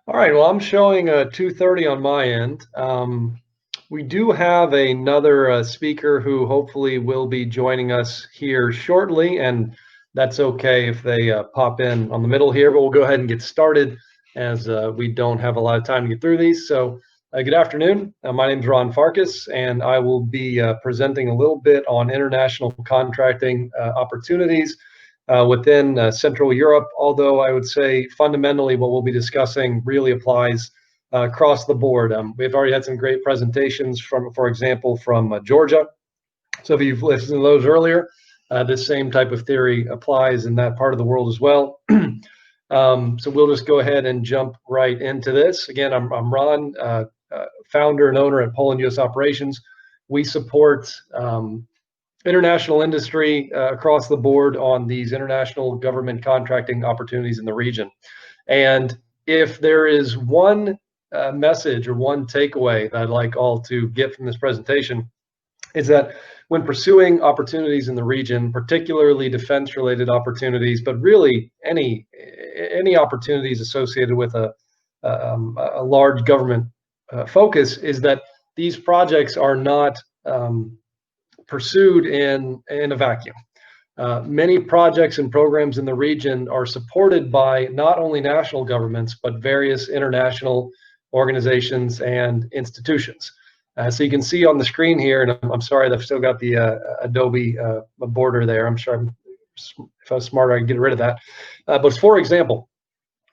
All right, well, I'm showing 2:30 on my end. We do have another speaker who hopefully will be joining us here shortly, and that's okay if they pop in on the middle here, but we'll go ahead and get started as we don't have a lot of time to get through these. So good afternoon. My name is Ron Farkas, and I will be presenting a little bit on international contracting opportunities within Central Europe, although I would say fundamentally what we'll be discussing really applies across the board. We've already had some great presentations from, for example, from Georgia. So if you've listened to those earlier, this same type of theory applies in that part of the world as well. So we'll just go ahead and jump right into this. Again, I'm Ron, founder and owner at Poland-U.S. Operations. We support international industry across the board on these international government contracting opportunities in the region. And if there is one message or one takeaway that I'd like all to get from this presentation, is that when pursuing opportunities in the region, particularly defense-related opportunities, but really any opportunities associated with a large government focus, is that these projects are not pursued in a vacuum. Many projects and programs in the region are supported by not only national governments, but various international organizations and institutions. So you can see on the screen here, and I'm sorry that I've still got the Adobe border there. I'm sure if I was smarter, I could get rid of that. But for example,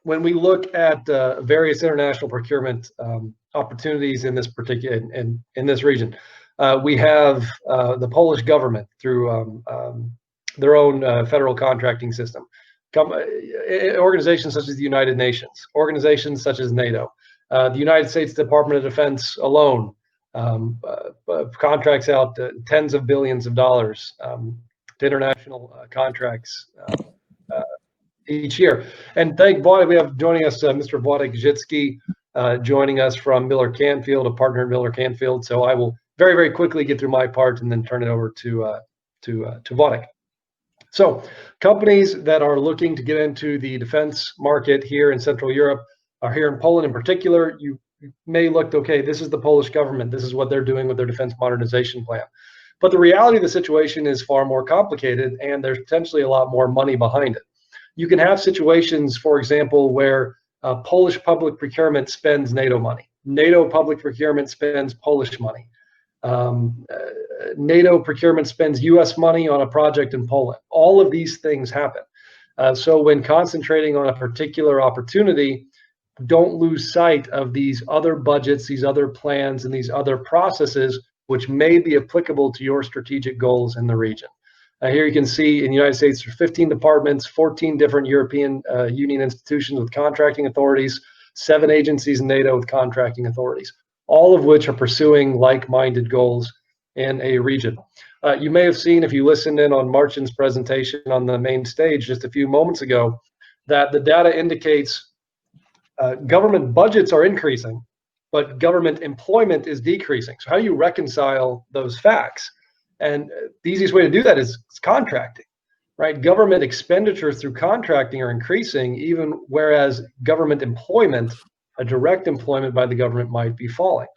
when we look at various international procurement opportunities in this particular in this region, we have the Polish government through their own federal contracting system. Organizations such as the United Nations, organizations such as NATO, the United States Department of Defense alone contracts out tens of billions of dollars to international contracts each year. And thank Wladek, we have joining us Mr. Wladek Rzycki, joining us from Miller Canfield, a partner at Miller Canfield. So I will very, very quickly get through my part and then turn it over to Wladek. So companies that are looking to get into the defense market here in Central Europe, are here in Poland in particular, you may look, okay, this is the Polish government, this is what they're doing with their defense modernization plan. But the reality of the situation is far more complicated, and there's potentially a lot more money behind it. You can have situations, for example, where Polish public procurement spends NATO money. NATO public procurement spends Polish money. NATO procurement spends US money on a project in Poland. All of these things happen. So when concentrating on a particular opportunity, don't lose sight of these other budgets, these other plans, and these other processes which may be applicable to your strategic goals in the region. Here you can see in the United States, there's 15 departments, 14 different European Union institutions with contracting authorities, 7 agencies in NATO with contracting authorities, all of which are pursuing like-minded goals in a region. You may have seen, if you listened in on Marcin's presentation on the main stage just a few moments ago, that the data indicates government budgets are increasing, but government employment is decreasing. So how do you reconcile those facts? And the easiest way to do that is contracting, right? Government expenditures through contracting are increasing, even whereas government employment, a direct employment by the government, might be falling.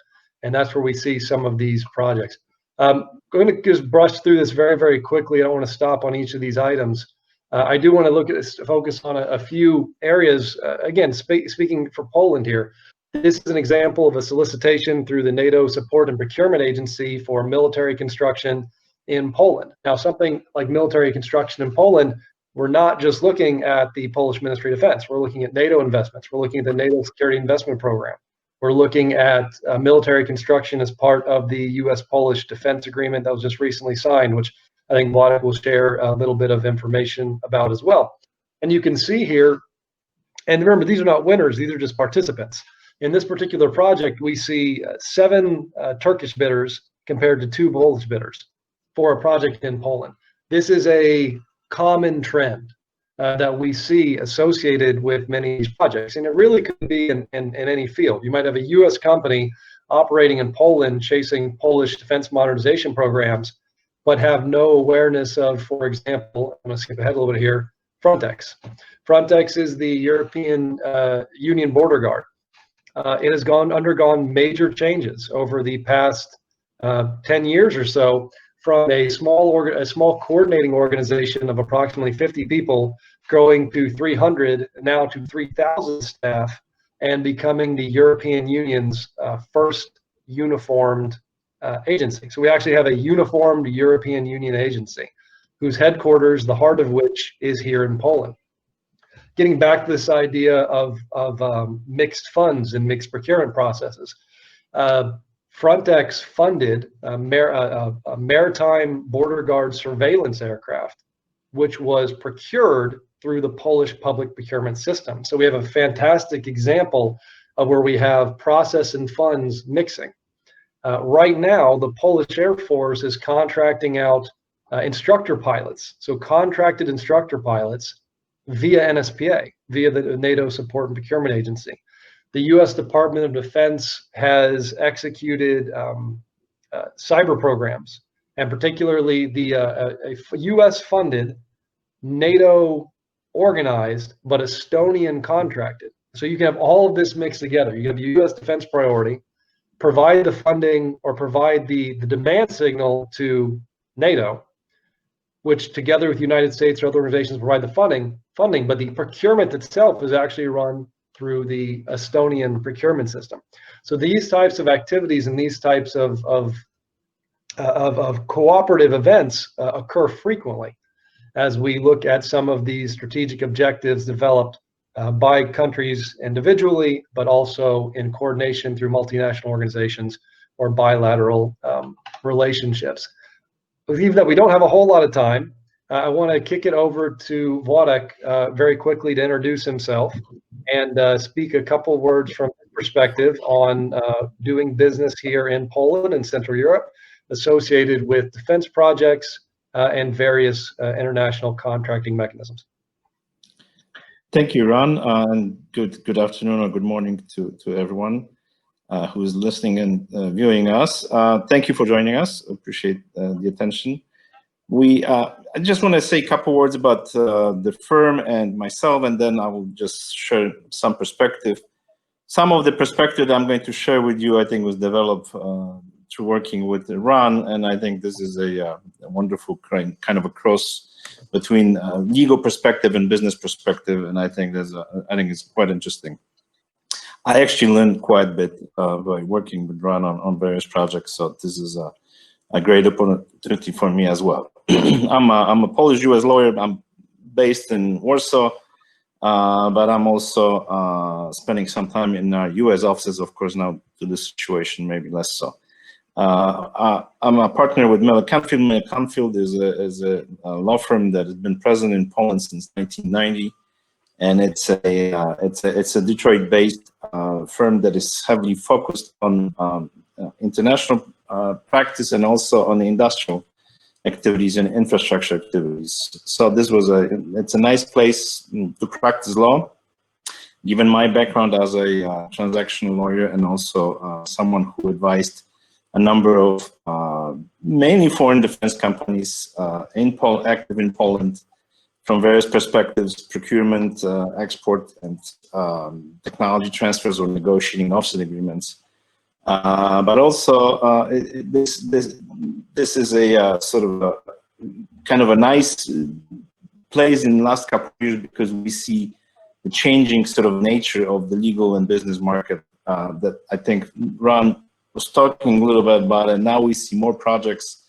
And that's where we see some of these projects. I'm going to just brush through this very, very quickly. I don't want to stop on each of these items. I do want to look at this, focus on a few areas. Again, speaking for Poland here, this is an example of a solicitation through the NATO Support and Procurement Agency for military construction in Poland. Now, something like military construction in Poland, we're not just looking at the Polish Ministry of Defense. We're looking at NATO investments. We're looking at the NATO Security Investment Program. We're looking at military construction as part of the US-Polish Defense Agreement that was just recently signed, which I think Wladek will share a little bit of information about as well. And you can see here, and remember, these are not winners, these are just participants. In this particular project, we see 7 Turkish bidders compared to 2 Polish bidders for a project in Poland. This is a common trend that we see associated with many of these projects, and it really could be in any field. You might have a US company operating in Poland chasing Polish defense modernization programs, but have no awareness of, for example, I'm going to skip ahead a little bit here, Frontex. Frontex is the European Union border guard. it has undergone major changes over the past 10 years or so, from a small coordinating organization of approximately 50 people growing to 300, now to 3,000 staff, and becoming the European Union's first uniformed agency. So we actually have a uniformed European Union agency whose headquarters, the heart of which is here in Poland. Getting back to this idea of mixed funds and mixed procurement processes, Frontex funded a maritime border guard surveillance aircraft, which was procured through the Polish public procurement system. So we have a fantastic example of where we have process and funds mixing. Right now, the Polish Air Force is contracting out instructor pilots, so contracted instructor pilots via NSPA, via the NATO Support and Procurement Agency. The US Department of Defense has executed cyber programs, and particularly the US-funded, NATO-organized, but Estonian contracted. So you can have all of this mixed together. You have the US defense priority, provide the funding or provide the demand signal to NATO, which together with the United States or other organizations provide the funding, but the procurement itself is actually run through the Estonian procurement system. So these types of activities and these types of cooperative events occur frequently as we look at some of these strategic objectives developed by countries individually, but also in coordination through multinational organizations or bilateral relationships. I believe that we don't have a whole lot of time. I want to kick it over to Władek very quickly to introduce himself and speak a couple words from his perspective on doing business here in Poland and Central Europe associated with defense projects and various international contracting mechanisms. Thank you, Ron, and good afternoon or good morning to everyone who's listening and viewing us. Thank you for joining us. Appreciate the attention. I just want to say a couple words about the firm and myself, and then I will just share some perspective. Some of the perspective I'm going to share with you, I think, was developed through working with Ron, and I think this is a wonderful kind of a cross between legal perspective and business perspective, and I think it's quite interesting. I actually learned quite a bit by working with Ron on various projects, so this is a great opportunity for me as well. I'm a Polish-U.S. lawyer. I'm based in Warsaw, but I'm also spending some time in our U.S. offices, of course, now to this situation, maybe less so. I'm a partner with Canfield. Canfield is a law firm that has been present in Poland since 1990, and it's a Detroit-based firm that is heavily focused on international practice and also on the industrial activities and infrastructure activities. So it's a nice place to practice law, given my background as a transactional lawyer and also someone who advised a number of mainly foreign defense companies active in Poland from various perspectives: procurement, export, and technology transfers or negotiating offset agreements. But also, this is a sort of a kind of a nice place in the last couple of years because we see the changing sort of nature of the legal and business market that I think Ron was talking a little bit about, and now we see more projects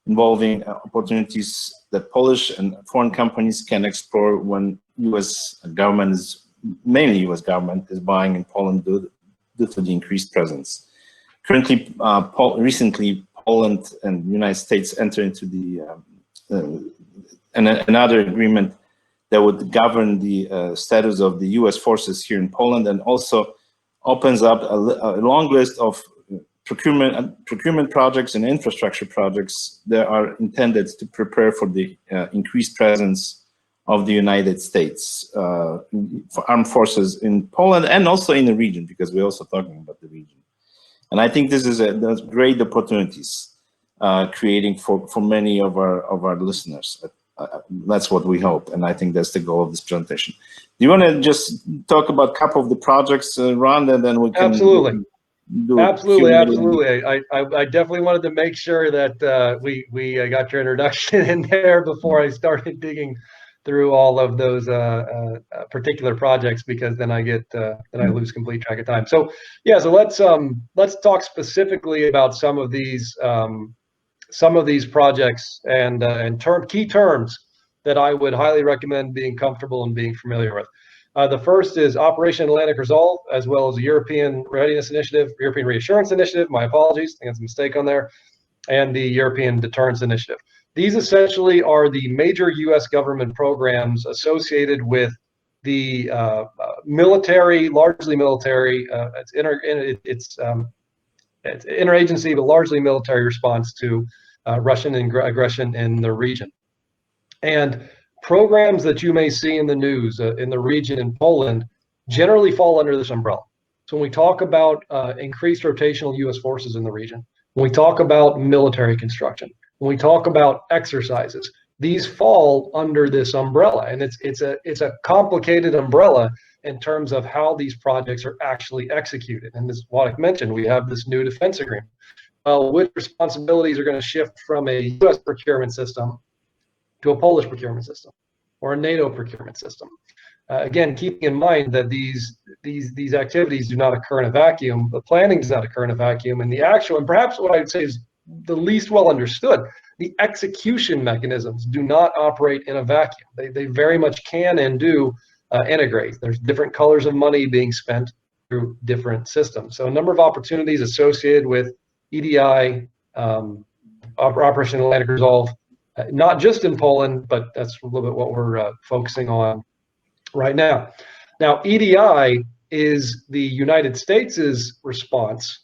involving opportunities that Polish and foreign companies can explore when U.S. government mainly U.S. government is buying in Poland due to the increased presence. Currently, recently, Poland and the United States entered into another agreement that would govern the status of the U.S. forces here in Poland, and also opens up a long list of procurement projects and infrastructure projects that are intended to prepare for the increased presence of the United States for armed forces in Poland and also in the region, because we're also talking about the region. And I think this is there's great opportunities creating for many of our listeners. That's what we hope, and I think that's the goal of this presentation. you want to just talk about a couple of the projects, Ron, and then we can absolutely. I definitely wanted to make sure that we got your introduction in there before I started digging through all of those particular projects, because then I lose complete track of time. So yeah, so let's talk specifically about some of these projects and key terms that I would highly recommend being comfortable and being familiar with. The first is Operation Atlantic Resolve, as well as the European Readiness Initiative, European Reassurance Initiative, my apologies, I think that's a mistake on there, and the European Deterrence Initiative. These essentially are the major US government programs associated with the military, largely military, it's interagency, but largely military response to Russian aggression in the region. And programs that you may see in the news in the region in Poland generally fall under this umbrella. So when we talk about increased rotational US forces in the region, when we talk about military construction, when we talk about exercises, these fall under this umbrella. And it's a complicated umbrella in terms of how these projects are actually executed. And as Wladek mentioned, we have this new defense agreement. Which responsibilities are going to shift from a US procurement system to a Polish procurement system or a NATO procurement system? Again, keeping in mind that these activities do not occur in a vacuum, the planning does not occur in a vacuum, and the actual, and perhaps what I would say is the least well understood, the execution mechanisms do not operate in a vacuum. They very much can and do integrate. There's different colors of money being spent through different systems. So a number of opportunities associated with EDI, Operation Atlantic Resolve, not just in Poland, but that's a little bit what we're focusing on right now. Now, EDI is the United States' response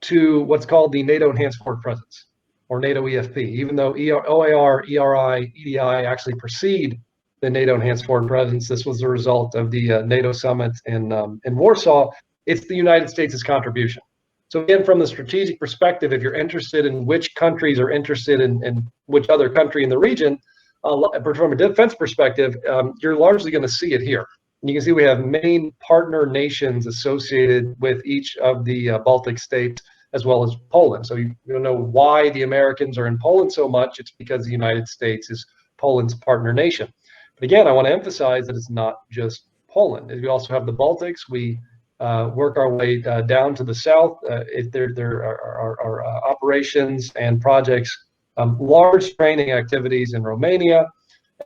to what's called the NATO Enhanced Forward Presence, or NATO EFP, even though OAR, ERI, EDI actually precede the NATO Enhanced Forward Presence. This was the result of the NATO summit in Warsaw. It's the United States' contribution. So again, from the strategic perspective, if you're interested in which countries are interested in which other country in the region, from a defense perspective, you're largely going to see it here. And you can see we have main partner nations associated with each of the Baltic states, as well as Poland. So you don't know why the Americans are in Poland so much. It's because the United States is Poland's partner nation. But again, I want to emphasize that it's not just Poland. We also have the Baltics. We work our way down to the south. There are operations and projects, large training activities in Romania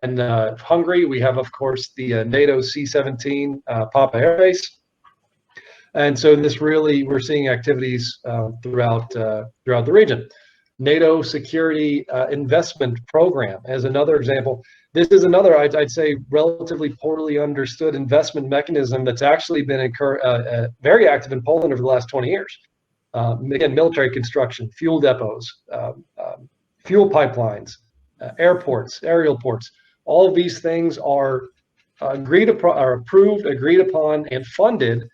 and Hungary. We have, of course, the NATO C-17 Papa Air Base. And so this really, we're seeing activities throughout the region. NATO Security Investment Program as another example. This is another, I'd say, relatively poorly understood investment mechanism that's actually been very active in Poland over the last 20 years. Again, military construction, fuel depots, fuel pipelines, airports, aerial ports. All of these things are approved, agreed upon, and funded,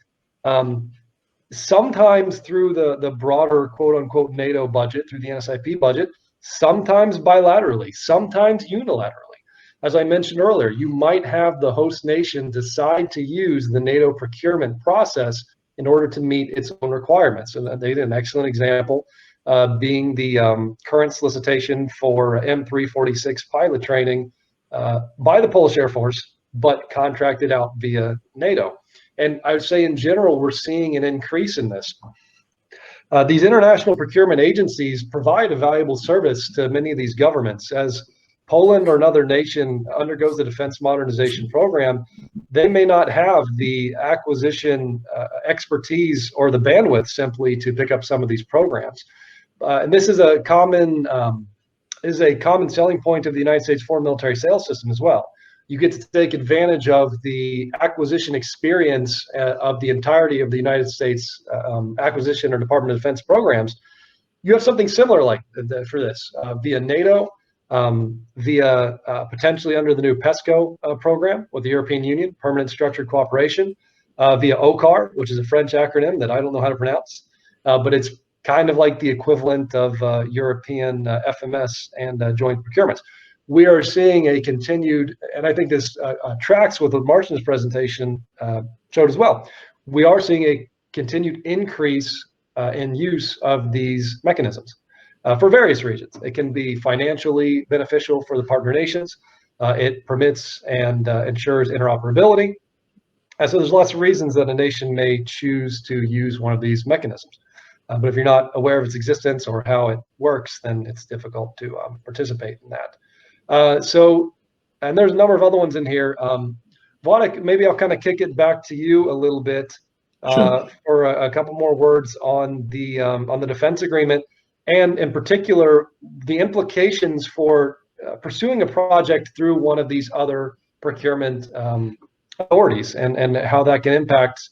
sometimes through the broader quote-unquote NATO budget, through the NSIP budget, sometimes bilaterally, sometimes unilaterally. As I mentioned earlier, you might have the host nation decide to use the NATO procurement process in order to meet its own requirements. And they did an excellent example being the current solicitation for M346 pilot training by the Polish Air Force, but contracted out via NATO. And I would say in general, we're seeing an increase in this. These international procurement agencies provide a valuable service to many of these governments. As Poland or another nation undergoes the defense modernization program, they may not have the acquisition expertise or the bandwidth simply to pick up some of these programs. And this is a common selling point of the United States foreign military sales system as well. You get to take advantage of the acquisition experience of the entirety of the United States acquisition or Department of Defense programs. You have something similar like for this via NATO, via potentially under the new PESCO program with the European Union, Permanent Structured Cooperation, via OCCAR, which is a French acronym that I don't know how to pronounce, but it's kind of like the equivalent of European FMS and joint procurements. we are seeing a continued, and I think this tracks with what Martin's presentation showed as well. We are seeing a continued increase in use of these mechanisms for various reasons. It can be financially beneficial for the partner nations. It permits and ensures interoperability. So there's lots of reasons that a nation may choose to use one of these mechanisms. But if you're not aware of its existence or how it works, then it's difficult to participate in that. And there's a number of other ones in here. Wladek, maybe I'll kind of kick it back to you a little bit for a couple more words on the defense agreement, and in particular, the implications for pursuing a project through one of these other procurement authorities, and how that can impact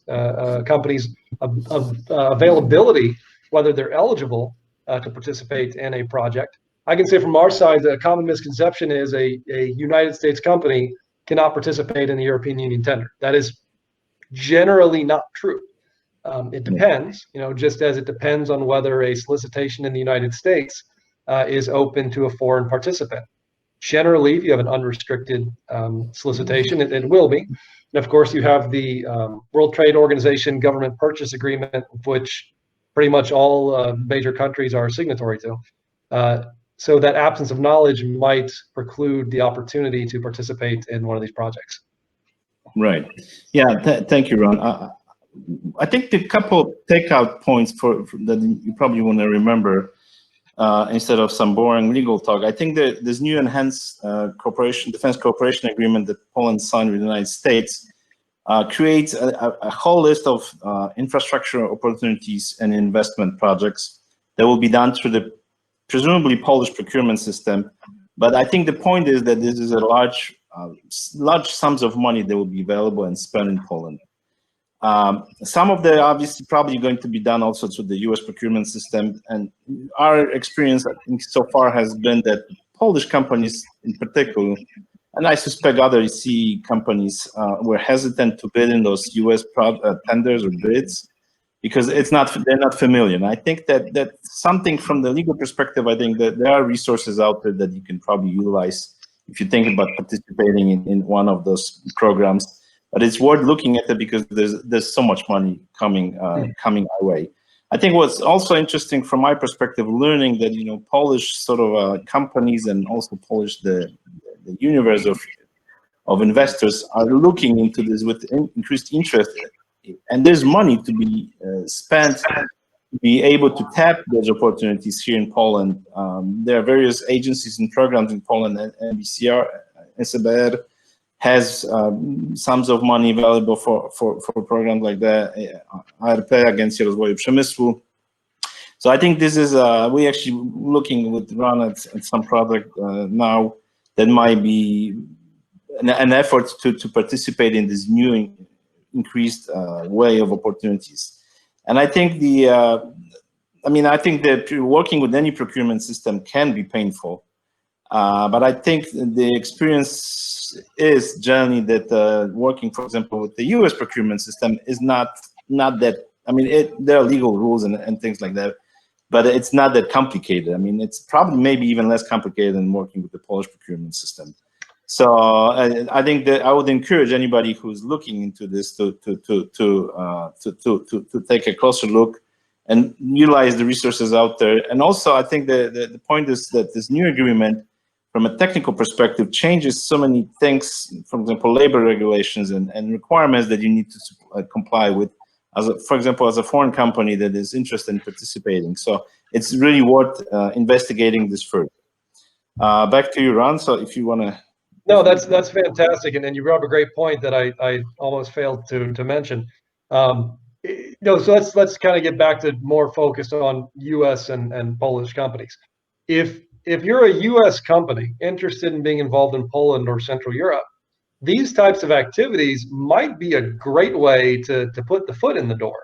companies' availability, whether they're eligible to participate in a project. I can say from our side, the common misconception is a United States company cannot participate in the European Union tender. That is generally not true. It depends, just as it depends on whether a solicitation in the United States is open to a foreign participant. Generally, if you have an unrestricted solicitation, it will be. And of course, you have the World Trade Organization Government Purchase Agreement, which pretty much all major countries are signatory to. So that absence of knowledge might preclude the opportunity to participate in one of these projects. Right. Yeah. Thank you, Ron. I think the couple takeout points for that you probably want to remember instead of some boring legal talk. I think that this new enhanced defense cooperation agreement that Poland signed with the United States creates a whole list of infrastructure opportunities and investment projects that will be done through the presumably Polish procurement system. But I think the point is that this is a large sums of money that will be available and spent in Poland. Some of the obviously probably going to be done also through the US procurement system. And our experience, I think, so far has been that Polish companies in particular, and I suspect other CEE companies were hesitant to bid in those US tenders or bids because they're not familiar. And I think that something from the legal perspective, I think that there are resources out there that you can probably utilize if you think about participating in one of those programs. But it's worth looking at it because there's so much money coming our way. I think what's also interesting from my perspective, learning that Polish sort of companies and also Polish the universe of investors are looking into this with increased interest, and there's money to be spent to be able to tap those opportunities here in Poland. There are various agencies and programs in Poland, and NBCR, SBR has sums of money available for programs like that, ARP, Agencja Rozwoju Przemysłu. So I think this is, we actually looking with Ron at some project now that might be an effort to participate in this new increased way of opportunities. And I think I think that working with any procurement system can be painful. But I think the experience is generally that working, for example, with the US procurement system is not that, there are legal rules and things like that, but it's not that complicated. It's probably maybe even less complicated than working with the Polish procurement system. So I think that I would encourage anybody who's looking into this to take a closer look and utilize the resources out there. And also, I think the point is that this new agreement, from a technical perspective, changes so many things, for example, labor regulations and requirements that you need to comply with, for example, as a foreign company that is interested in participating. So it's really worth investigating this further. Back to you, Ron, so if you want to. No, that's fantastic, and you brought up a great point that I almost failed to mention. So let's kind of get back to more focused on U.S. and Polish companies. If you're a U.S. company interested in being involved in Poland or Central Europe, these types of activities might be a great way to put the foot in the door,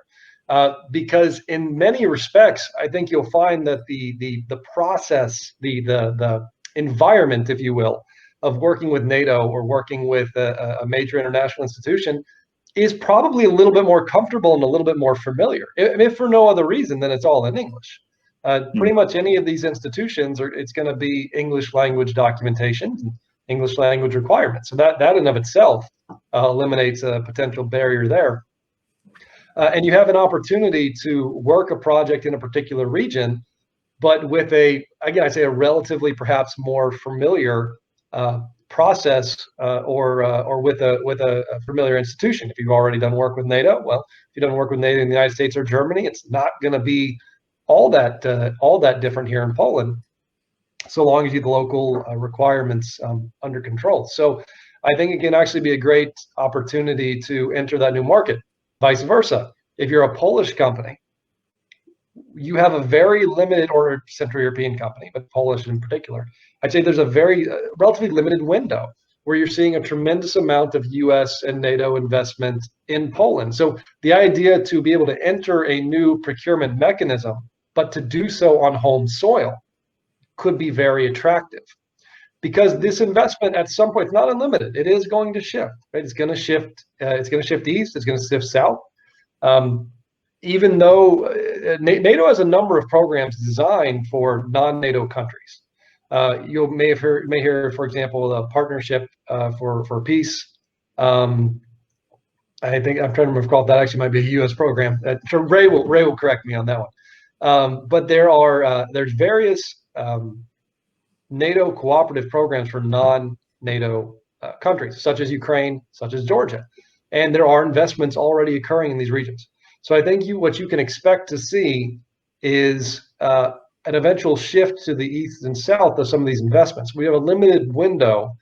because in many respects, I think you'll find that the process, the environment, if you will, of working with NATO or working with a major international institution is probably a little bit more comfortable and a little bit more familiar. If for no other reason than it's all in English. Pretty much any of these institutions it's going to be English language documentation, English language requirements. So that in of itself eliminates a potential barrier there. And you have an opportunity to work a project in a particular region, but with again, I say a relatively perhaps more familiar process or with a familiar institution. If you've already done work with NATO, well, if you've done work with NATO in the United States or Germany, it's not going to be all that different here in Poland, so long as you have the local requirements under control. So I think it can actually be a great opportunity to enter that new market. Vice versa, if you're a Polish company, you have a very limited, or Central European company, but Polish in particular, I'd say there's a very relatively limited window where you're seeing a tremendous amount of US and NATO investment in Poland. So the idea to be able to enter a new procurement mechanism, but to do so on home soil, could be very attractive, because this investment at some point, it's not unlimited. It is going to shift, right? It's going to shift. It's going to shift east. It's going to shift south. Even though NATO has a number of programs designed for non-NATO countries. You may hear, for example, the Partnership for Peace. I think I'm trying to recall that actually might be a U.S. program. Ray will correct me on that one. But there's various NATO cooperative programs for non-NATO countries, such as Ukraine, such as Georgia, and there are investments already occurring in these regions. So I think what you can expect to see is an eventual shift to the east and south of some of these investments. We have a limited window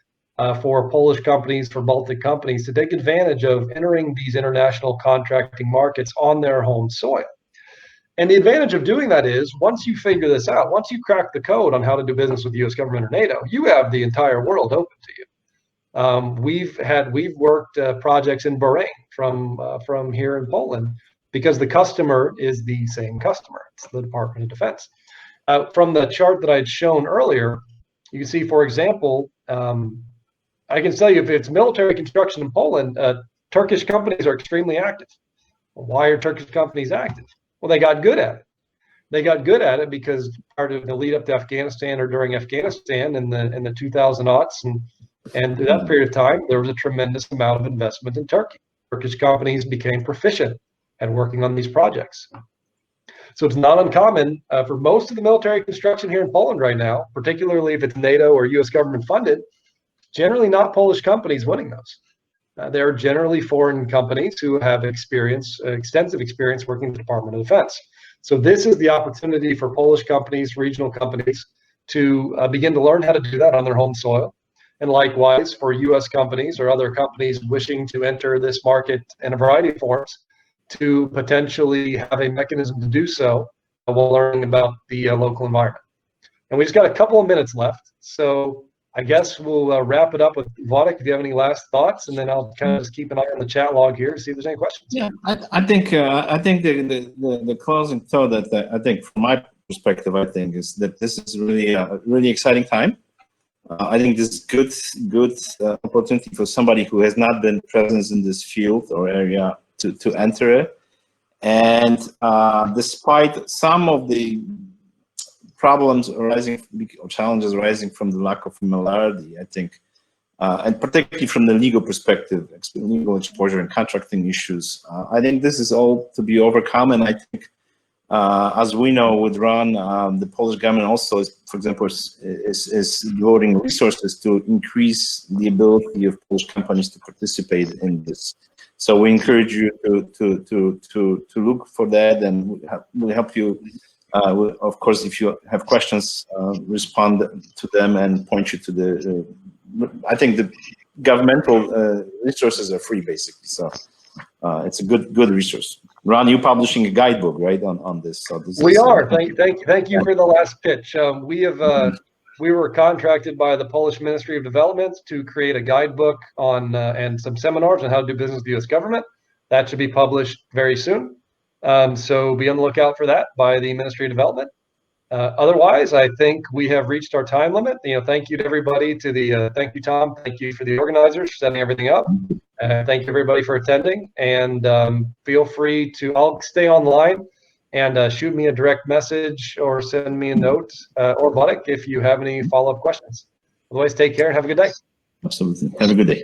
for Polish companies, for Baltic companies, to take advantage of entering these international contracting markets on their home soil. And the advantage of doing that is, once you figure this out, once you crack the code on how to do business with the U.S. government or NATO, you have the entire world open to you. We've worked projects in Bahrain from here in Poland, because the customer is the same customer. It's the Department of Defense. From the chart that I'd shown earlier, you can see, for example, I can tell you, if it's military construction in Poland, Turkish companies are extremely active. Why are Turkish companies active? Well, they got good at it. They got good at it because part of the lead up to Afghanistan, or during Afghanistan in the 2000s, and through that period of time, there was a tremendous amount of investment in Turkey. Turkish companies became proficient at working on these projects. So it's not uncommon for most of the military construction here in Poland right now, particularly if it's NATO or US government funded, generally not Polish companies winning those. They're generally foreign companies who have extensive experience working with the Department of Defense. So this is the opportunity for Polish companies, regional companies, to begin to learn how to do that on their home soil. And likewise, for US companies or other companies wishing to enter this market in a variety of forms, to potentially have a mechanism to do so while learning about the local environment. And we just got a couple of minutes left, so I guess we'll wrap it up with Wladek, if you have any last thoughts, and then I'll kind of just keep an eye on the chat log here to see if there's any questions. Yeah, I think the closing thought that I think from my perspective, I think is that this is really a really exciting time. I think this is good opportunity for somebody who has not been present in this field or area to enter it. And despite some of the problems arising or challenges arising from the lack of familiarity, I think, and particularly from the legal perspective, legal exposure and contracting issues, I think this is all to be overcome. And I think, as we know with Ron, the Polish government also is, for example, is devoting resources to increase the ability of Polish companies to participate in this. So we encourage you to look for that, and we'll help you. Of course, if you have questions, respond to them and point you to the. I think the governmental resources are free, basically. So it's a good resource. Ron, you publishing a guidebook, right, on this? So this we are. Thank you for the last pitch. We were contracted by the Polish Ministry of Development to create a guidebook on and some seminars on how to do business with the U.S. government. That should be published very soon. So be on the lookout for that by the Ministry of Development. Otherwise, I think we have reached our time limit. Thank you to everybody. Thank you, Tom. Thank you for the organizers for setting everything up. Thank you everybody for attending. And feel free to. I'll stay online and shoot me a direct message or send me a note, or Wladek, if you have any follow-up questions. Otherwise, take care and have a good day. Absolutely. Have a good day.